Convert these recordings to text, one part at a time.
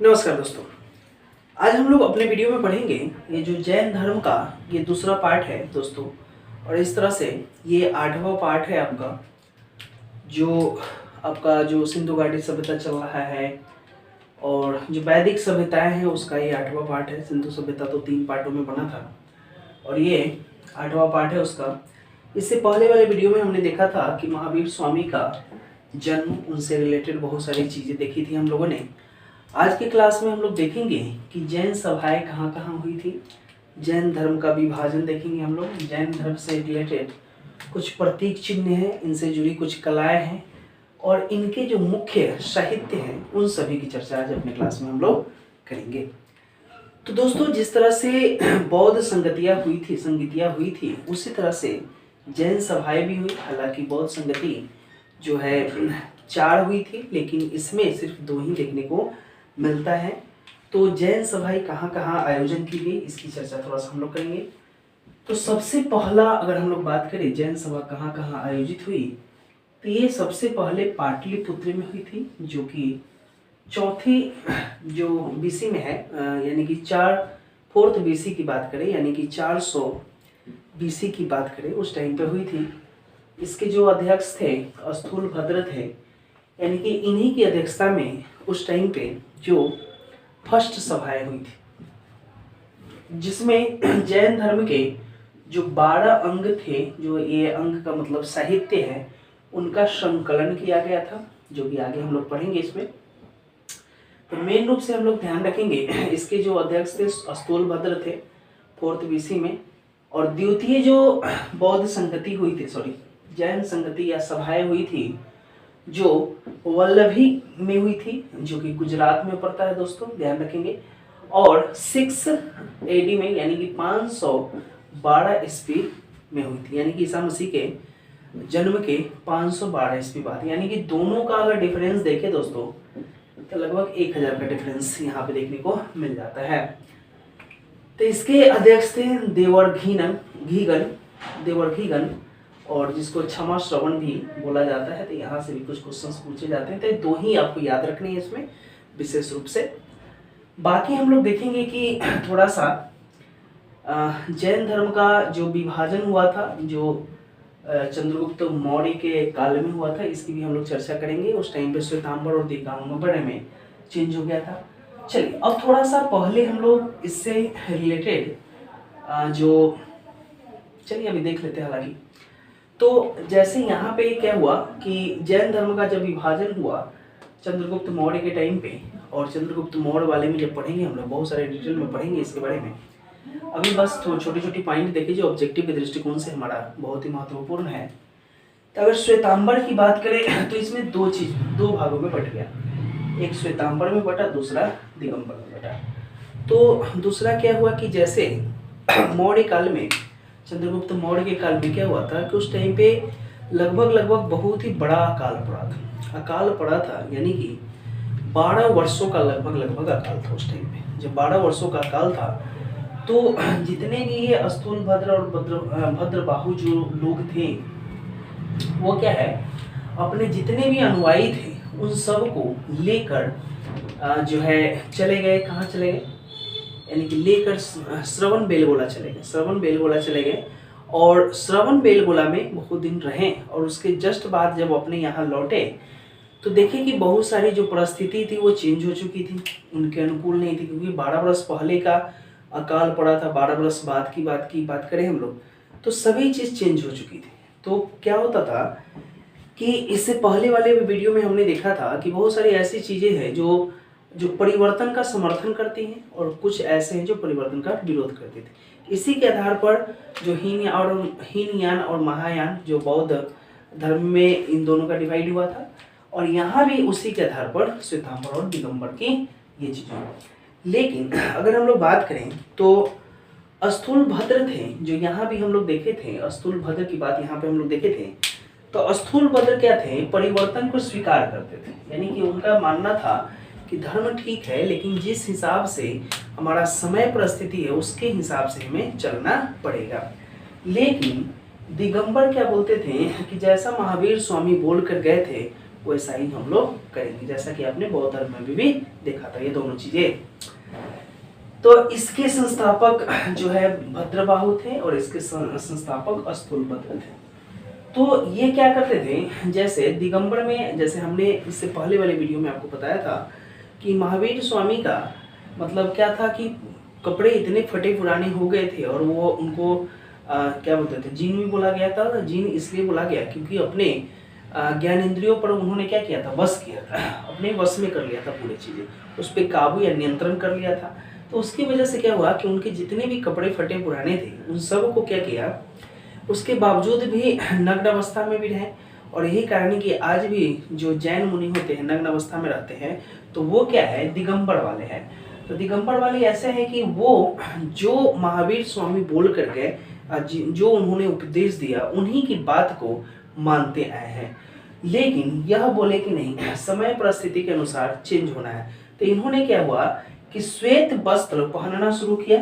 नमस्कार दोस्तों। आज हम लोग अपने वीडियो में पढ़ेंगे ये जो जैन धर्म का ये दूसरा पार्ट है दोस्तों। और इस तरह से ये 8वां पार्ट है आपका जो सिंधु घाटी सभ्यता चल रहा है और जो वैदिक सभ्यताएं हैं उसका ये 8वां पार्ट है। सिंधु सभ्यता तो 3 पार्टों में बना था और ये 8वां पार्ट है उसका। इससे पहले वाले वीडियो में हमने देखा था कि महावीर स्वामी का जन्म, उनसे रिलेटेड बहुत सारी चीज़ें देखी थी हम लोगों ने। आज के क्लास में हम लोग देखेंगे कि जैन सभाएं कहाँ कहाँ हुई थी, जैन धर्म का विभाजन देखेंगे हम लोग, जैन धर्म से रिलेटेड कुछ प्रतीक चिन्ह हैं, इनसे जुड़ी कुछ कलाएं हैं और इनके जो मुख्य साहित्य हैं उन सभी की चर्चा आज अपने क्लास में हम लोग करेंगे। तो दोस्तों, जिस तरह से बौद्ध संगतियाँ हुई थी उसी तरह से जैन सभाएं भी हुई। हालांकि बौद्ध संगति जो है 4 हुई थी, लेकिन इसमें सिर्फ 2 ही देखने को मिलता है। तो जैन सभाएं कहाँ कहाँ आयोजन की गई इसकी चर्चा थोड़ा सा हम लोग करेंगे। तो सबसे पहला अगर हम लोग बात करें जैन सभा कहाँ कहाँ आयोजित हुई, तो ये सबसे पहले पाटलिपुत्र में हुई थी, जो कि चौथी जो बीसी में है, यानी कि 4 बीसी की बात करें, यानी कि 400 बीसी की बात करें, उस टाइम पे हुई थी। इसके जो अध्यक्ष थे स्थूल भद्र थे, यानी कि इन्हीं की अध्यक्षता में उस टाइम पे जो फर्स्ट सभाएं हुई थी, जिसमें जैन धर्म के जो 12 अंग थे, जो ये अंग का मतलब साहित्य है, उनका संकलन किया गया था, जो कि आगे हम लोग पढ़ेंगे इसमें। तो मेन रूप से हम लोग ध्यान रखेंगे इसके जो अध्यक्ष थे स्थूल भद्र थे 4th बीसी में। और द्वितीय जो बौद्ध संगति हुई थी, जैन संगति या सभाएं हुई थी, जो वल्लभी में हुई थी, जो कि गुजरात में पड़ता है दोस्तों, ध्यान रखेंगे। और 6 AD में, यानी कि 512 ईस्वी में हुई थी, यानी कि ईसा मसीह के जन्म के 512 ईस्वी बाद। यानी कि दोनों का अगर डिफरेंस देखें दोस्तों तो लगभग 1000 का डिफरेंस यहाँ पे देखने को मिल जाता है। तो इसके अध्यक्ष थे देवर्घीगन, और जिसको क्षमा श्रवण भी बोला जाता है। तो यहाँ से भी कुछ क्वेश्चंस पूछे जाते हैं, तो 2 ही आपको याद रखने हैं इसमें विशेष रूप से। बाकी हम लोग देखेंगे कि थोड़ा सा जैन धर्म का जो विभाजन हुआ था, जो चंद्रगुप्त मौर्य के काल में हुआ था, इसकी भी हम लोग चर्चा करेंगे। उस टाइम पे श्वेतांबर और दिगंबर में चेंज हो गया था। चलिए, अब थोड़ा सा पहले हम लोग इससे रिलेटेड चलिए अभी देख लेते हैं। हालांकि तो जैसे यहाँ पे क्या हुआ कि जैन धर्म का जब विभाजन हुआ चंद्रगुप्त मौर्य के टाइम पे, और चंद्रगुप्त मौर्य वाले में जब पढ़ेंगे हम लोग बहुत सारे डिटेल में पढ़ेंगे इसके बारे में। अभी बस छोटी छोटी पॉइंट देखिए जो ऑब्जेक्टिव के दृष्टिकोण से हमारा बहुत ही महत्वपूर्ण है। तो अगर श्वेतांबर की बात करें तो इसमें 2 भागों में बट गया, एक श्वेतांबर में बटा, दूसरा दिगंबर में बटा। तो दूसरा क्या हुआ कि जैसे मौर्य काल में, चंद्रगुप्त मौर्य के काल में क्या हुआ था कि उस टाइम पे लगभग बहुत ही बड़ा अकाल पड़ा था, यानी कि 12 वर्षों का लगभग अकाल था उस टाइम पे। जब 12 वर्षों का अकाल था तो जितने भी ये स्थूल भद्र और भद्रबाहु जो लोग थे, वो क्या है, अपने जितने भी अनुयायी थे उन सब को लेकर जो है चले गए। कहाँ चले गए, यानी कि लेकर श्रवण बेलगोला चले गए। और श्रवण बेलगोला में बहुत दिन रहे, और उसके जस्ट बाद जब अपने यहाँ लौटे तो देखे कि बहुत सारी जो परिस्थिति थी वो चेंज हो चुकी थी, उनके अनुकूल नहीं थी। क्योंकि 12 वर्ष पहले का अकाल पड़ा था, 12 वर्ष बाद की बात करें हम लोग तो सभी चीज़ चेंज हो चुकी थी। तो क्या होता था कि इससे पहले वाले वीडियो में हमने देखा था कि बहुत सारी ऐसी चीज़ें हैं जो परिवर्तन का समर्थन करती हैं, और कुछ ऐसे हैं जो परिवर्तन का विरोध करते थे। इसी के आधार पर जो हीनयान और महायान जो बौद्ध धर्म में इन दोनों का डिवाइड हुआ था, और यहाँ भी उसी के आधार पर श्वेतांबर और दिगंबर की ये चीज़ें। लेकिन अगर हम लोग बात करें तो स्थूल भद्र थे, जो यहाँ भी हम लोग देखे थे, स्थूल भद्र की बात यहाँ पे हम लोग देखे थे। तो स्थूल भद्र क्या थे, परिवर्तन को स्वीकार करते थे, यानी कि उनका मानना था कि धर्म ठीक है, लेकिन जिस हिसाब से हमारा समय परिस्थिति है उसके हिसाब से हमें चलना पड़ेगा। लेकिन दिगंबर क्या बोलते थे कि जैसा महावीर स्वामी बोल कर गए थे वैसा ही हम लोग करेंगे, जैसा कि आपने बौद्ध धर्म में भी देखा था ये दोनों चीजें। तो इसके संस्थापक जो है भद्रबाहु थे और इसके संस्थापक स्थूलभद्र थे। तो ये क्या करते थे, जैसे दिगंबर में, जैसे हमने इससे पहले वाले वीडियो में आपको बताया था कि महावीर स्वामी का मतलब क्या था कि कपड़े इतने फटे पुराने हो गए थे और वो उनको क्या बोलते थे, जीन भी बोला गया था। जीन इसलिए बोला गया क्योंकि अपने ज्ञान इंद्रियों पर उन्होंने क्या किया था, वश किया था, अपने वश में कर लिया था पूरी चीज़ें, उस पर काबू या नियंत्रण कर लिया था। तो उसकी वजह से क्या हुआ कि उनके जितने भी कपड़े फटे पुराने थे उन सब को क्या किया, उसके बावजूद भी नग्न अवस्था में भी रहे। और यही कारण है कि आज भी जो जैन मुनि होते हैं नग्न अवस्था में रहते हैं, तो वो क्या है, दिगंबर वाले हैं। तो दिगंबर वाले ऐसे हैं कि वो जो महावीर स्वामी बोल करके जो उन्होंने उपदेश दिया उन्हीं की बात को मानते आए हैं। लेकिन यह बोले कि नहीं, समय परिस्थिति के अनुसार चेंज होना है। तो इन्होंने क्या हुआ कि श्वेत वस्त्र पहनना शुरू किया,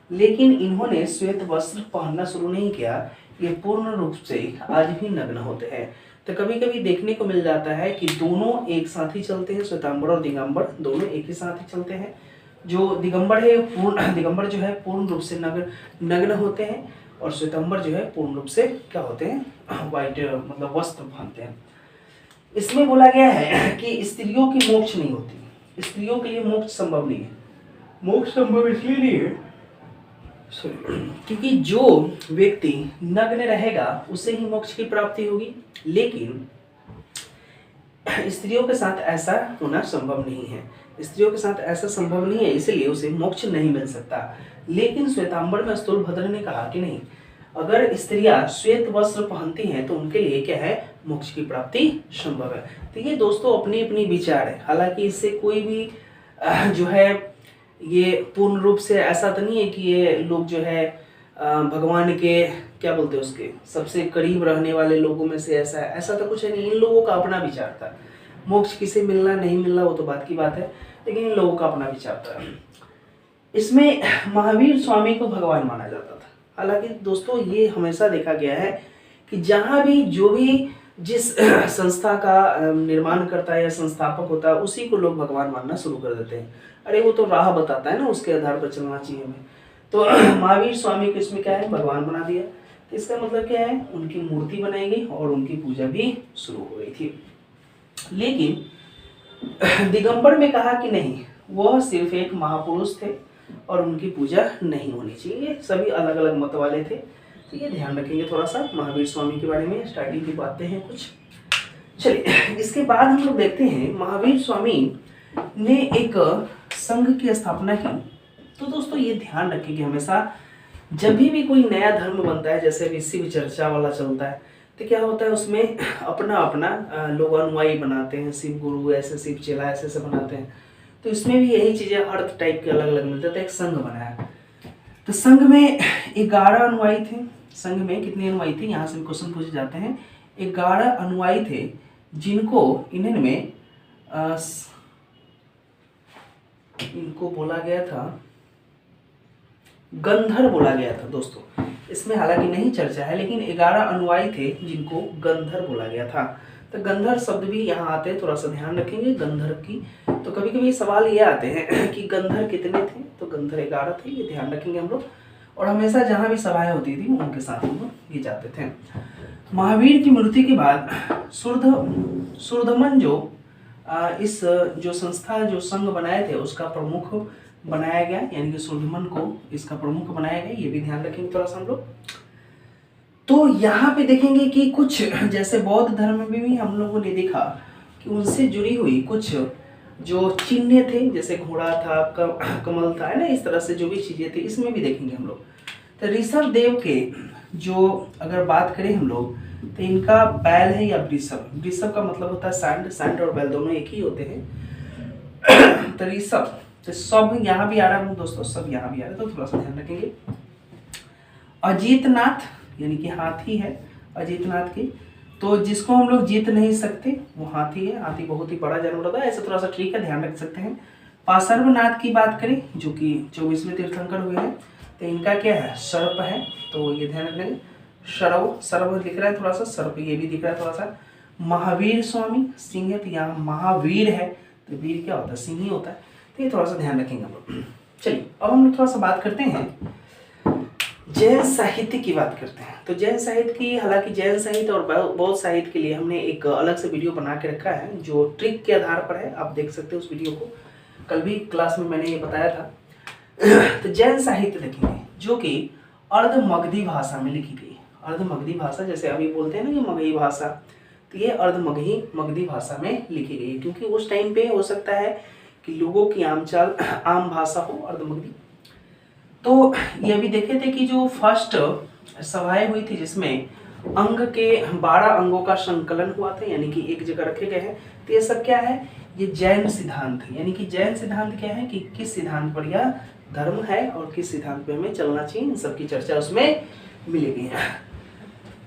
लेकिन इन्होंने श्वेत वस्त्र पहनना शुरू नहीं किया, ये पूर्ण रूप से आज भी नग्न होते हैं। तो कभी कभी देखने को मिल जाता है कि दोनों एक साथ ही चलते हैं, श्वेतांबर और दिगंबर दोनों एक ही साथ ही चलते हैं। जो दिगंबर है दिगंबर जो है पूर्ण रूप से नग्न होते हैं और श्वेतांबर जो है पूर्ण रूप से क्या होते हैं, व्हाइट मतलब वस्त्र पहनते हैं। इसमें बोला गया है कि स्त्रियों की मोक्ष नहीं होती, स्त्रियों के लिए मोक्ष संभव नहीं है। मोक्ष संभव इसलिए नहीं है क्योंकि जो व्यक्ति नग्न रहेगा उसे ही मोक्ष की प्राप्ति होगी, लेकिन स्त्रियों के साथ ऐसा होना संभव नहीं है। स्त्रियों के साथ ऐसा संभव नहीं है, इसलिए उसे मोक्ष नहीं मिल सकता। लेकिन श्वेतांबर में स्थूलभद्र ने कहा कि नहीं, अगर स्त्रियां श्वेत वस्त्र पहनती हैं तो उनके लिए क्या है, मोक्ष की प्राप्ति संभव है। तो ये दोस्तों अपनी अपनी विचार है, हालांकि इससे कोई भी जो है ये पूर्ण रूप से ऐसा तो नहीं है कि ये लोग जो है भगवान के क्या बोलते हैं उसके सबसे करीब रहने वाले लोगों में से ऐसा तो कुछ है नहीं। इन लोगों का अपना विचार था, मोक्ष किसे मिलना नहीं मिलना वो तो बात की बात है, लेकिन इन लोगों का अपना विचार था। इसमें महावीर स्वामी को भगवान माना जाता था। हालांकि दोस्तों ये हमेशा देखा गया है कि जहाँ भी जो भी जिस संस्था का निर्माण करता है या संस्थापक होता है उसी को लोग भगवान मानना शुरू कर देते हैं। अरे वो तो राह बताता है ना, उसके आधार पर चलना चाहिए हमें। तो महावीर स्वामी को इसमें क्या है, भगवान बना दिया। तो इसका मतलब क्या है, उनकी मूर्ति बनाई गई और उनकी पूजा भी शुरू हो गई थी। लेकिन दिगंबर में कहा कि नहीं, वह सिर्फ एक महापुरुष थे और उनकी पूजा नहीं होनी चाहिए। सभी अलग अलग मत वाले थे, तो ये ध्यान रखेंगे थोड़ा सा महावीर स्वामी के बारे में। स्टार्टिंग की बातें हैं कुछ। चलिए इसके बाद हम लोग देखते हैं महावीर स्वामी ने एक संघ की स्थापना की। तो दोस्तों ये ध्यान रखें कि हमेशा जब भी कोई नया धर्म बनता है, जैसे अभी शिव चर्चा वाला चलता है, तो क्या होता है उसमें अपना अपना लोग अनुयायी बनाते हैं, शिव गुरु ऐसे, शिव चेला ऐसे ऐसे बनाते हैं। तो इसमें भी यही चीज़ें अर्थ टाइप के अलग अलग मिलते थे। एक संघ बनाया, तो संघ में 11 अनुयायी थे। संघ में कितने अनुयायी थे, यहाँ से क्वेश्चन पूछे जाते हैं। 11 अनुयायी थे जिनको इन्हें इनको बोला गया था, गंधर बोला गया था दोस्तों। इसमें हालांकि नहीं चर्चा है, लेकिन 11 अनुयायी थे जिनको गंधर बोला गया था। तो गंधर शब्द भी यहाँ आते हैं, थोड़ा सा ध्यान रखेंगे गंधर की। तो कभी कभी सवाल ये आते हैं कि गंधर कितने थे, तो गंधर 11 थे, ये ध्यान रखेंगे हम लोग। और हमेशा जहाँ भी सभाएं होती थी उनके साथ हम लोग ये जाते थे। महावीर की मृत्यु के बाद सुरधमन जो इस जो संस्था जो संघ बनाए थे उसका प्रमुख बनाया गया, यानी कि सुरधमन को इसका प्रमुख बनाया गया। ये भी ध्यान रखेंगे थोड़ा सा हम लोग। तो यहाँ पे देखेंगे कि कुछ जैसे बौद्ध धर्म में भी हम लोगों ने देखा कि उनसे जुड़ी हुई कुछ जो चिन्ह थे, जैसे घोड़ा था, कमल था, है ना, इस तरह से जो भी चीजें थी इसमें भी देखेंगे हम लोग। तो ऋषभ देव के जो अगर बात करें हम लोग, तो इनका बैल है या वृषभ। वृषभ का मतलब होता है सैंड, सैंड और बैल दोनों एक ही होते हैं। तो ऋषभ, तो सब यहाँ भी आ रहा है दोस्तों, सब यहाँ भी आ रहा है, तो थोड़ा सा ध्यान रखेंगे। अजीतनाथ यानी कि हाथी है, अजीतनाथ की, तो जिसको हम लोग जीत नहीं सकते वो हाथी है। हाथी बहुत ही बड़ा जानवर होता है, ऐसे थोड़ा सा ट्रिक है, ध्यान रख सकते हैं। पार्श्वनाथ की बात करें जो कि 24वें तीर्थंकर हुए हैं, तो इनका क्या है, सर्प है, तो ये ध्यान रखेंगे। सर्व दिख रहा है थोड़ा सा, सर्प ये भी दिख रहा है थोड़ा सा। महावीर स्वामी, सिंह है तो यहाँ महावीर है तो वीर क्या होता है, सिंह ही होता है। तो ये थोड़ा सा ध्यान रखेंगे हम लोग। चलिए अब हम लोग थोड़ा सा बात करते हैं जैन साहित्य की बात करते हैं। तो जैन साहित्य की, हालांकि जैन साहित्य और बौद्ध साहित्य के लिए हमने एक अलग से वीडियो बना के रखा है जो ट्रिक के आधार पर है, आप देख सकते हो उस वीडियो को, कल भी क्लास में मैंने ये बताया था। तो जैन साहित्य देखेंगे जो कि अर्ध मगधी भाषा में लिखी गई। अर्ध मगधी भाषा, जैसे अभी बोलते हैं ना कि मगही भाषा, तो ये अर्ध मगधी भाषा में लिखी गई है, क्योंकि उस टाइम पे हो सकता है कि लोगों की आम भाषा हो अर्ध मगधी। तो ये भी देखे थे कि जो फर्स्ट सभाएं हुई थी जिसमें अंग के 12 अंगों का संकलन हुआ था, यानी कि एक जगह रखे गए हैं। तो ये सब क्या है, ये जैन सिद्धांत है। यानी कि जैन सिद्धांत क्या है कि किस सिद्धांत पर यह धर्म है और किस सिद्धांत पे हमें चलना चाहिए, इन सबकी चर्चा उसमें मिलेगी।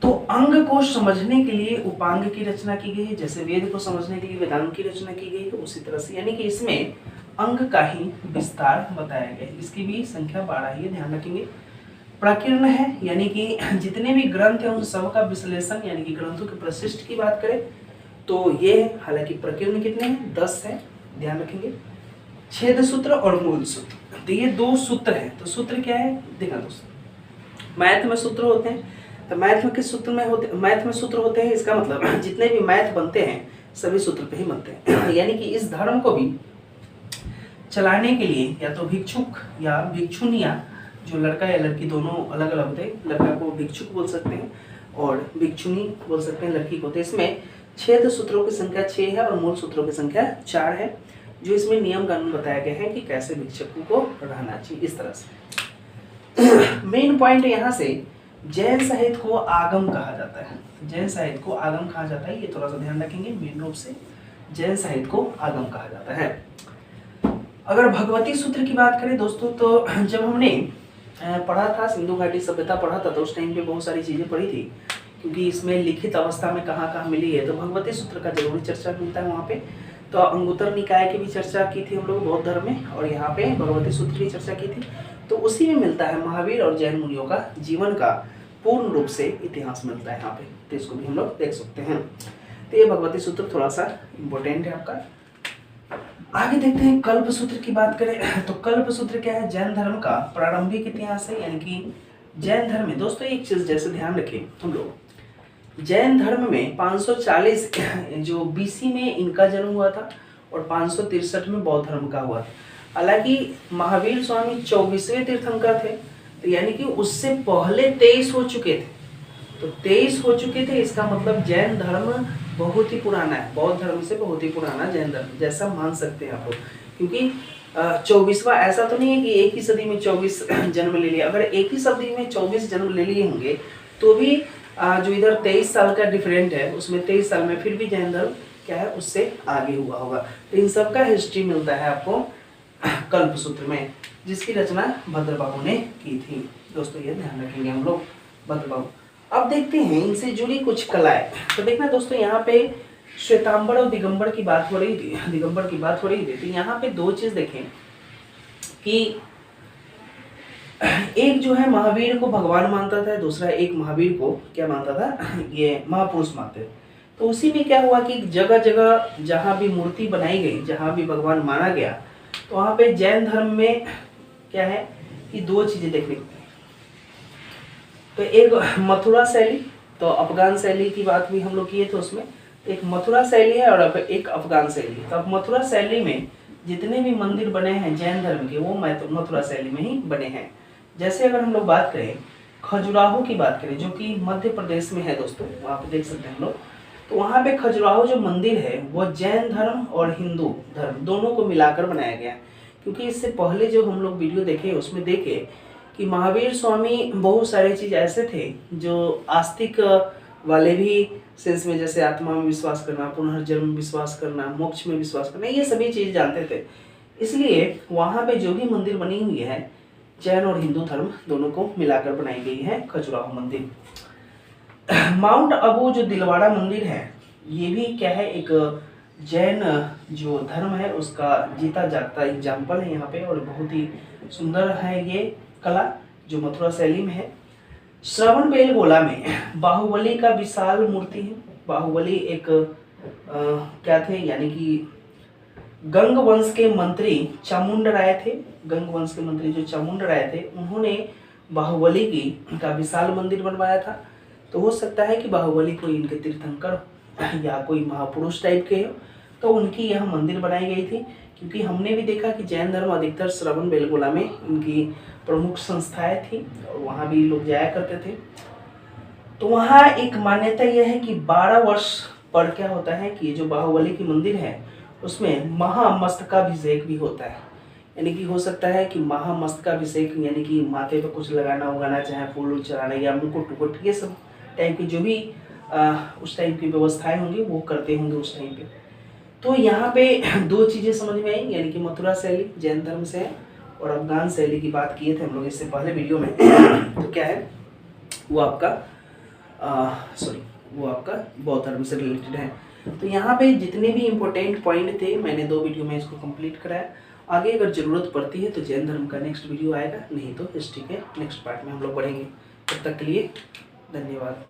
तो अंग को समझने के लिए उपांग की रचना की गई है, जैसे वेद को समझने के लिए वेदांत की रचना की गई है, उसी तरह से यानी कि इसमें अंग का ही विस्तार बताया गया है। इसकी भी संख्या 12 ही, ध्यान रखेंगे। प्रकीर्ण है, यानी कि जितने भी ग्रंथ हैं उन सब का विश्लेषण, यानी कि ग्रंथों के प्रशिष्ट की बात करें तो ये, हालांकि प्रकीर्ण कितने हैं, 10 है, ध्यान रखेंगे। छेद सूत्र और मूल सूत्र, तो ये 2 सूत्र हैं। तो सूत्र क्या है, देखा दोस्तों, मैथ में सूत्र होते हैं, तो मैथ में किस सूत्र में होते, मैथ में सूत्र होते हैं, इसका मतलब जितने भी मैथ बनते हैं सभी सूत्र पे ही बनते हैं। यानी कि इस धर्म को भी चलाने के लिए या तो भिक्षुक या भिक्षुनिया, जो लड़का या लड़की दोनों अलग अलग होते हैं, लड़का को भिक्षुक बोल सकते हैं और भिक्षुनी बोल सकते हैं लड़की को। तो इसमें छेद सूत्रों की संख्या 6 है और मूल सूत्रों की संख्या 4 है, जो इसमें नियम कानून बताया गया है कि कैसे भिक्षुकों को रहना चाहिए, इस तरह से। मेन पॉइंट यहाँ से, जैन साहित्य को आगम कहा जाता है। जैन साहित्य को आगम कहा जाता है, ये थोड़ा सा ध्यान रखेंगे। मेन रूप से जैन साहित्य को आगम कहा जाता है। अगर भगवती सूत्र की बात करें दोस्तों, तो जब हमने पढ़ा था सिंधु घाटी सभ्यता पढ़ा था, तो उस टाइम पे बहुत सारी चीज़ें पढ़ी थी, क्योंकि इसमें लिखित अवस्था में कहाँ कहाँ मिली है, तो भगवती सूत्र का जरूरी चर्चा मिलता है वहाँ पे। तो अंगुत्तर निकाय की भी चर्चा की थी हम लोग बौद्ध धर्म में, और यहाँ पे भगवती सूत्र की चर्चा की थी। तो उसी में मिलता है महावीर और जैन मुनियों का जीवन का पूर्ण रूप से इतिहास मिलता है यहाँ पे, तो इसको भी हम लोग देख सकते हैं। तो ये भगवती सूत्र थोड़ा सा इम्पोर्टेंट है आपका। आगे देखते हैं कल्प सूत्र की बात करें, तो कल्प सूत्र क्या है, जैन धर्म का प्रारंभिक इतिहास है। यानी कि जैन धर्म में दोस्तों एक चीज जैसे ध्यान रखें हम लोग, जैन धर्म में 540 जो बीसी में इनका जन्म हुआ था और 563 में बौद्ध धर्म का हुआ था। हालांकि महावीर स्वामी 24वें तीर्थंकर थे, तो यानी कि उससे पहले 23 हो चुके थे। तो 23 हो चुके थे, इसका मतलब जैन धर्म बहुत ही पुराना है, बौद्ध धर्म से बहुत ही पुराना जैन धर्म जैसा मान सकते हैं आप लोग। क्योंकि 24वां ऐसा तो नहीं है कि एक ही सदी में 24 जन्म ले लिया। अगर एक ही सदी में 24 जन्म ले लिए होंगे तो भी जो इधर 23 साल का डिफरेंट है, उसमें 23 साल में फिर भी जैन धर्म क्या है उससे आगे हुआ होगा। तो इन सब का हिस्ट्री मिलता है आपको कल्प सूत्र में, जिसकी रचना भद्रबाहु ने की थी। दोस्तों ये ध्यान रखेंगे हम लोग, भद्रबाहु। अब देखते हैं इनसे जुड़ी कुछ कलाएं। तो देखना दोस्तों, यहाँ पे श्वेतांबर और दिगंबर की बात हो रही थी, दिगंबर की बात हो रही थी। तो यहाँ पे 2 चीज देखें कि एक जो है महावीर को भगवान मानता था, दूसरा एक महावीर को क्या मानता था, ये महापुरुष मानते। तो उसी में क्या हुआ कि जगह जगह जहाँ भी मूर्ति बनाई गई, जहाँ भी भगवान माना गया, तो वहाँ पे जैन धर्म में क्या है कि 2 चीजें देखने को। तो एक मथुरा शैली, तो अफगान शैली की बात भी हम लोग किए थे, उसमें एक मथुरा शैली है और एक अफगान शैली। तो अब मथुरा शैली में जितने भी मंदिर बने हैं जैन धर्म के, वो मथुरा शैली में ही बने हैं। जैसे अगर हम लोग बात करें खजुराहो की बात करें, जो कि मध्य प्रदेश में है दोस्तों, वहाँ पे देख सकते हैं हम लोग। तो वहाँ पे खजुराहो जो मंदिर है वो जैन धर्म और हिंदू धर्म दोनों को मिलाकर बनाया गया है। क्योंकि इससे पहले जो हम लोग वीडियो देखे उसमें देखे कि महावीर स्वामी बहुत सारे चीज़ ऐसे थे जो आस्तिक वाले भी सेंस में, जैसे आत्मा में विश्वास करना, पुनर्जन्म में विश्वास करना, मोक्ष में विश्वास करना, ये सभी चीज़ जानते थे। इसलिए वहाँ पे जो भी मंदिर बनी हुई है जैन और हिंदू धर्म दोनों को मिलाकर बनाई गई है खजुराहो मंदिर। माउंट अबू जो दिलवाड़ा मंदिर है, ये भी क्या है, एक जैन जो धर्म है उसका जीता जागता एग्जाम्पल है यहाँ पे, और बहुत ही सुंदर है ये कला जो मथुरा शैली में है। श्रवण बेलगोला में बाहुबली का विशाल मूर्ति है, बाहुबली एक क्या थे, यानी कि गंग वंश के मंत्री चामुंड राय थे। गंग वंश के मंत्री जो चामुंड राय थे, उन्होंने बाहुबली की का विशाल मंदिर बनवाया था। तो हो सकता है कि बाहुबली कोई इनके तीर्थंकर या कोई महापुरुष टाइप के हो, तो उनकी यह मंदिर बनाई गई थी। क्योंकि हमने भी देखा कि जैन धर्म अधिकतर श्रवण बेलगोला में इनकी प्रमुख संस्थाएं थी और वहाँ भी लोग जाया करते थे। तो वहाँ एक मान्यता यह है कि 12 वर्ष पर क्या होता है कि जो बाहुबली की मंदिर है उसमें महामस्तकाभिषेक भी होता है। यानी कि हो सकता है कि महामस्तकाभिषेक यानी कि माथे पे कुछ लगाना उगाना, चाहे फूल चढ़ाना या मुकुट टुकुट, ये सब टाइप की जो भी उस टाइप की व्यवस्थाएं होंगी वो करते होंगे उस टाइम पे। तो यहाँ पे 2 चीज़ें समझ में आई, यानी कि मथुरा शैली जैन धर्म से है और अफगान शैली की बात किए थे हम लोग इससे पहले वीडियो में। तो क्या है वो आपका वो आपका बौद्ध धर्म से रिलेटेड है। तो यहाँ पे जितने भी इम्पोर्टेंट पॉइंट थे मैंने 2 वीडियो में इसको कंप्लीट कराया। आगे अगर ज़रूरत पड़ती है तो जैन धर्म का नेक्स्ट वीडियो आएगा, नहीं तो हिस्ट्री के नेक्स्ट पार्ट में हम लोग बढ़ेंगे। तब तक के लिए धन्यवाद।